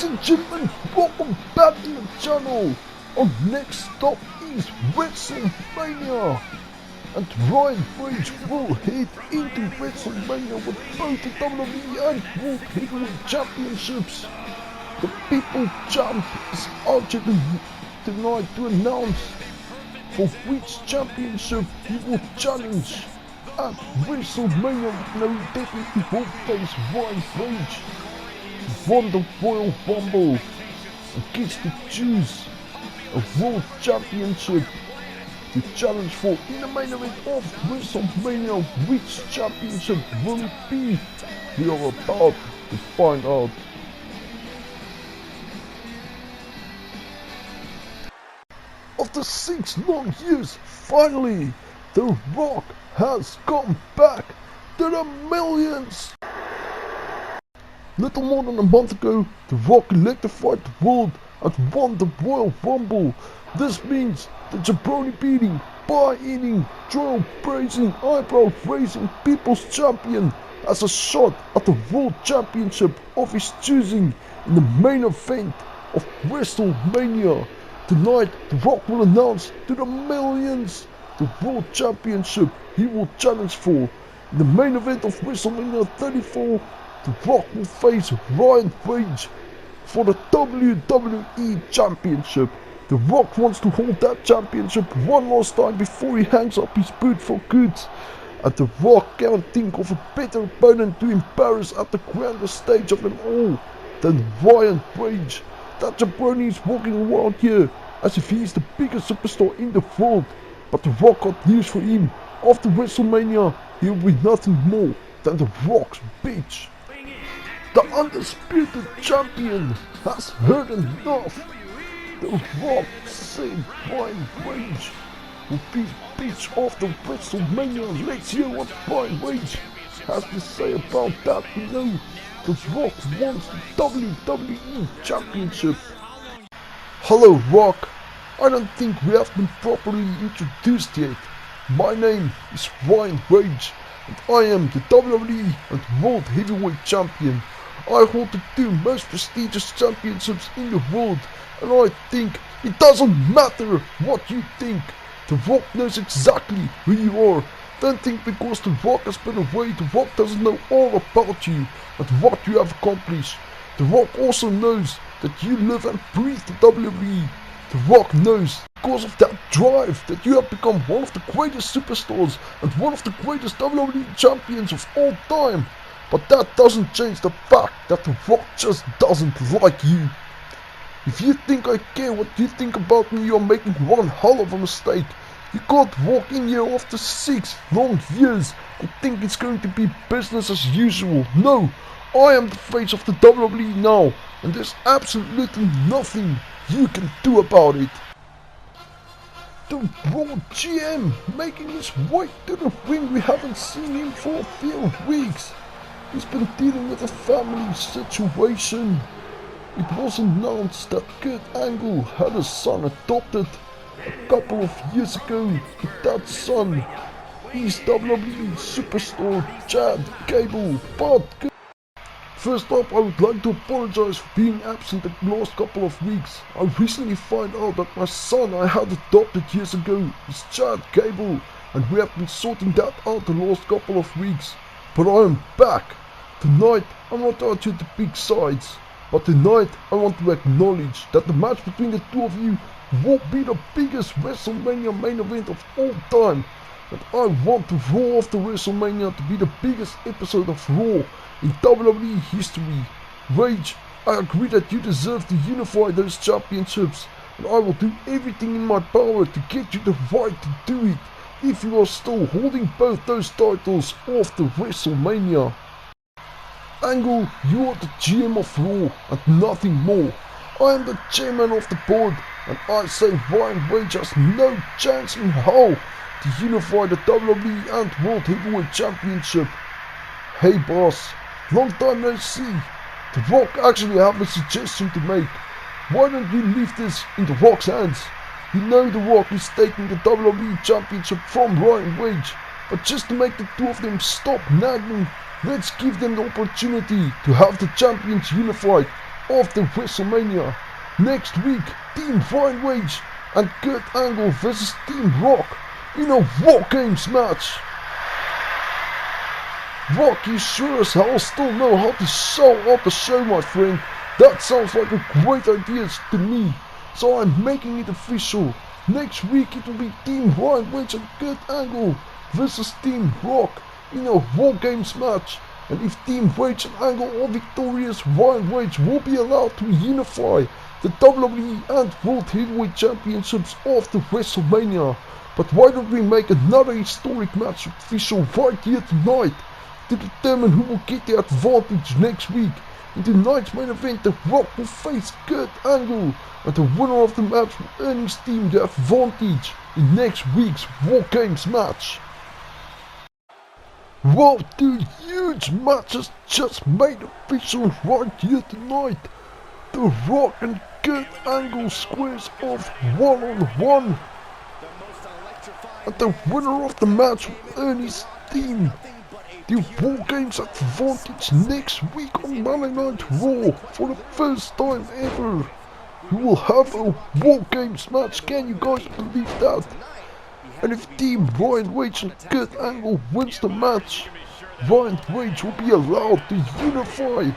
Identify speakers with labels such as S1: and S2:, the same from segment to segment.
S1: and gentlemen, welcome back to the channel. Our next stop is WrestleMania. And Ryan Page will head into WrestleMania with both the WWE and World Heavyweight Championships. The People Champ is out here tonight to announce for which championship he will challenge at WrestleMania. Now he definitely will face Ryan Page. Won the Royal Rumble and gets to choose a World Championship to challenge for in the main event of WrestleMania. Which championship will it be? We are about to find out. After 6 long years, finally, The Rock has come back to the millions. Little more than a month ago, The Rock electrified the world and won the Royal Rumble. This means the jabroni beating, pie eating, trailblazing, eyebrow raising People's Champion has a shot at the World Championship of his choosing in the main event of WrestleMania. Tonight, The Rock will announce to the millions the World Championship he will challenge for. In the main event of WrestleMania 34, The Rock will face Ryan Page for the WWE Championship. The Rock wants to hold that championship one last time before he hangs up his boot for good. And The Rock can't think of a better opponent to embarrass at the grandest stage of them all than Ryan Page. That jabroni is walking around here as if he is the biggest superstar in the world. But The Rock got news for him. After WrestleMania, he will be nothing more than The Rock's bitch. The undisputed champion has heard enough. The Rock said Ryan Page will be bitch after WrestleMania. Let's hear what Ryan Page has to say about that. We know The Rock wants the WWE Championship. Hello Rock, I don't think we have been properly introduced yet. My name is Ryan Page and I am the WWE and World Heavyweight Champion. I hold the 2 most prestigious championships in the world, and I think it doesn't matter what you think. The Rock knows exactly who you are. Don't think because The Rock has been away, The Rock doesn't know all about you and what you have accomplished. The Rock also knows that you live and breathe the WWE. The Rock knows because of that drive that you have become one of the greatest superstars and one of the greatest WWE champions of all time. But that doesn't change the fact that The Rock just doesn't like you. If you think I care what you think about me, you're making one hell of a mistake. You can't walk in here after 6 long years and think it's going to be business as usual. No, I am the face of the WWE now, and there's absolutely nothing you can do about it. The Raw GM making his way to the ring. We haven't seen him for a few weeks. He's been dealing with a family situation. It was announced that Kurt Angle had a son adopted a couple of years ago. That son is WWE superstar Chad Gable. But first up, I would like to apologize for being absent the last couple of weeks. I recently found out that my son I had adopted years ago is Chad Gable, and we have been sorting that out the last couple of weeks. But I am back. Tonight, I'm not out here to pick sides. But tonight, I want to acknowledge that the match between the two of you will be the biggest WrestleMania main event of all time. And I want the Raw after WrestleMania to be the biggest episode of Raw in WWE history. Rage, I agree that you deserve to unify those championships. And I will do everything in my power to get you the right to do it. If you are still holding both those titles after WrestleMania. Angle, you are the GM of Raw and nothing more. I am the chairman of the board, and I say Ryan Page has no chance in hell to unify the WWE and World Heavyweight Championship. Hey boss, long time no see. The Rock actually have a suggestion to make. Why don't you leave this in The Rock's hands? You know The Rock is taking the WWE Championship from Ryan Page, but just to make the two of them stop nagging, let's give them the opportunity to have the champions unified after WrestleMania. Next week, Team Fine Wage and Kurt Angle versus Team Rock in a War Games match. Rock, you sure as hell still know how to sell out the show, my friend. That sounds like a great idea to me. So I'm making it official. Next week it will be Team Fine Wage and Kurt Angle versus Team Rock in a War Games match. And if Team Wage and Angle are victorious, Fine Wage will be allowed to unify the WWE and World Heavyweight Championships after WrestleMania. But why don't we make another historic match official right here tonight to determine who will get the advantage next week. In tonight's main event, The Rock will face Kurt Angle, and the winner of the match will earn his team the advantage in next week's War Games match. Well, two huge matches just made official right here tonight. The Rock and Kurt Angle squares off one-on-one, and the winner of the match will earn his team the War Games advantage next week on Monday Night Raw for the first time ever. We will have a War Games match, can you guys believe that? And if Team Fine Wage and Kurt Angle wins the match, Fine Wage will be allowed to unify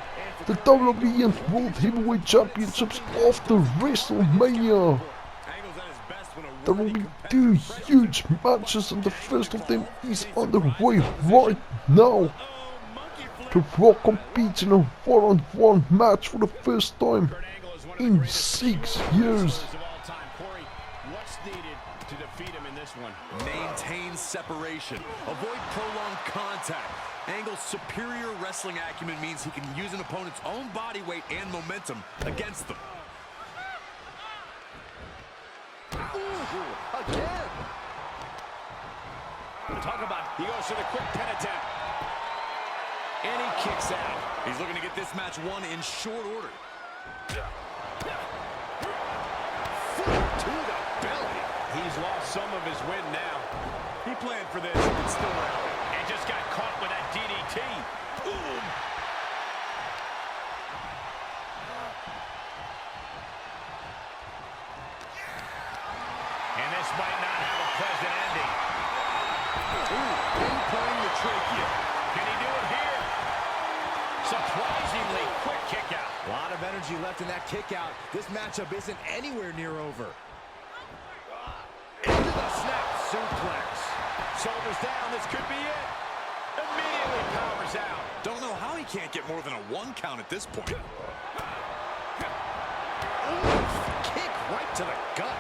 S1: the WWE and World Heavyweight Championships after WrestleMania. There will be two huge matches, and the first of them is underway right now. The Rock competes in a one-on-one match for the first time in 6 years.
S2: Maintain separation, avoid prolonged contact. Angle's superior wrestling acumen means he can use an opponent's own body weight and momentum against them.
S3: Ooh, again! Talk about, he goes for the quick pin attempt. And he kicks out.
S2: He's looking to get this match won in short order.
S3: Foot to the belly.
S4: He's lost some of his wind now.
S3: He planned for this and still rallied.
S4: And just got caught with that DDT. Boom! And this might not have a pleasant ending.
S3: Ooh, pinpointing the trachea.
S4: Can he do it here? Surprisingly quick kick out.
S3: A lot of energy left in that kick out. This matchup isn't anywhere near over. Into the snap suplex.
S4: Shoulders down, this could be it. Immediately powers out.
S2: Don't know how he can't get more than a 1 count at this point.
S3: Ooh, kick right to the gut.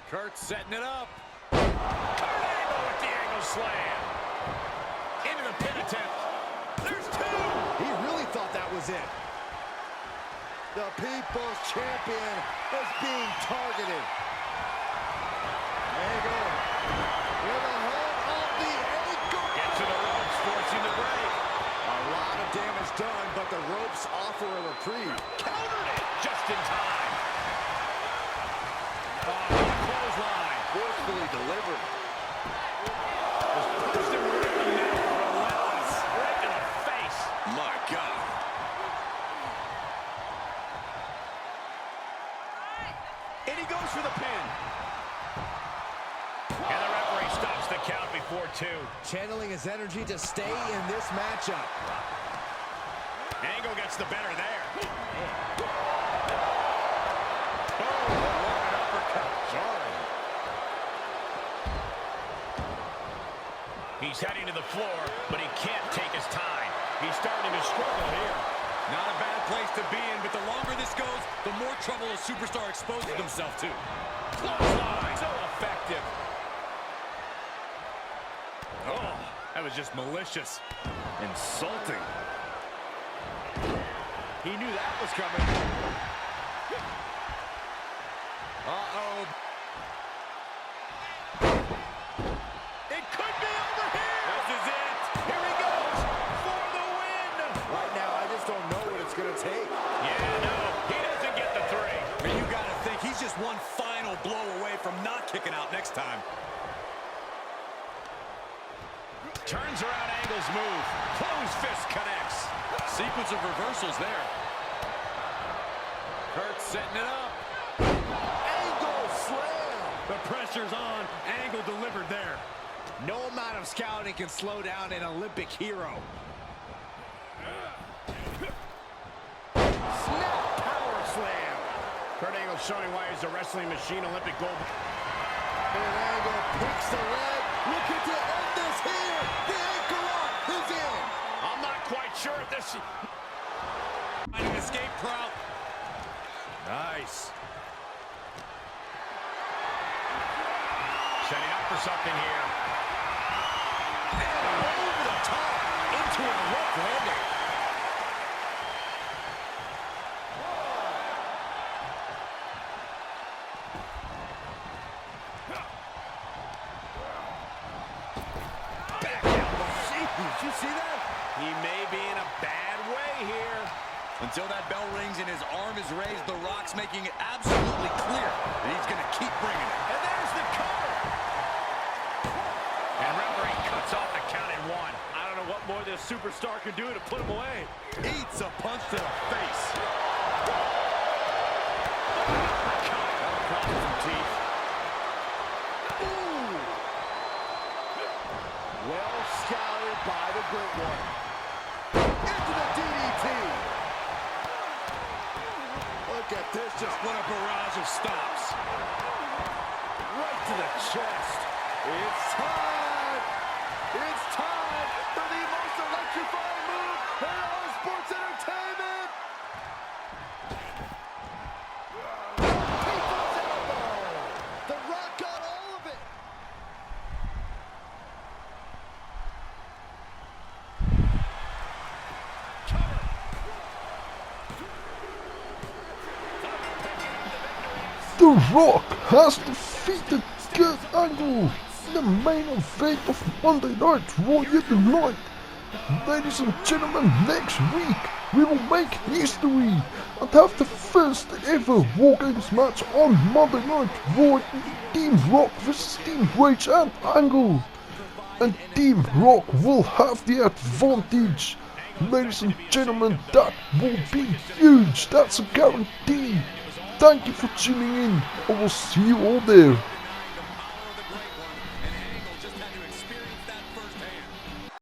S4: Kurt setting it up. Kurt Angle with the angle slam. Into the pin attempt. There's two.
S3: He really thought that was it. The People's Champion is being targeted. Angle with a hold of the ankle.
S4: Get to the ropes, forcing the break.
S3: A lot of damage done, but the ropes offer a reprieve.
S4: Countered it just in time. Oh, clothesline.
S3: Forcefully delivered.
S4: Just pushed him right in the middle. Relentless. Right in the face.
S2: My God.
S4: And he goes for the pin. And the referee stops the count before 2.
S3: Channeling his energy to stay in this matchup.
S4: Angle gets the better there. He's heading to the floor, but he can't take his time. He's starting to struggle here.
S2: Not a bad place to be in, but the longer this goes, the more trouble a superstar exposes himself to.
S4: Clothesline, so effective.
S2: Oh, that was just malicious. Insulting.
S4: He knew that was coming.
S3: Uh-oh.
S4: It could be over here.
S2: This is it.
S4: Here he goes for the win.
S3: Right now, I just don't know what it's going to take.
S4: Yeah, no, he doesn't get the 3.
S2: But you got to think he's just one final blow away from not kicking out next time.
S4: Turns around, Angle's move. Close fist connects.
S2: Sequence of reversals there.
S4: Kurt setting it up.
S3: Angle slam.
S4: The pressure's on. Angle delivered there.
S3: No amount of scouting can slow down an Olympic hero. Snap power slam.
S4: Kurt Angle showing why he's a wrestling machine, Olympic gold.
S3: And Angle picks the leg. Looking to end this here. The ankle lock is in.
S4: I'm not quite sure if this... An escape route. Nice. Setting up for something here.
S3: And over the top into a rough landing. Back elbow. Did you see that?
S4: He may be in a bad way here.
S2: Until that bell rings and his arm is raised, The Rock's making it absolutely clear that he's going to keep bringing it.
S4: And there's the cover. And referee cuts off the count at 1. I don't know what more this superstar can do to put him away.
S2: Eats a punch to the face.
S4: Across some teeth.
S3: Ooh. Well scouted by the Great One. Into the DDT. Look at this, just
S2: What a barrage of stops.
S3: right to the chest. It's time. It's time for the most electrifying move in all of sports entertainment. People's elbow. The Rock got all of it.
S1: The Rock has defeated Kurt Angle in the main event of Monday Night Raw tonight. Ladies and gentlemen, next week we will make history and have the first ever War Games match on Monday Night Raw. Team Rock vs Team Rage and Angle. And Team Rock will have the advantage. Ladies and gentlemen, that will be huge. That's a guarantee. Thank you for tuning in. I will see you all there.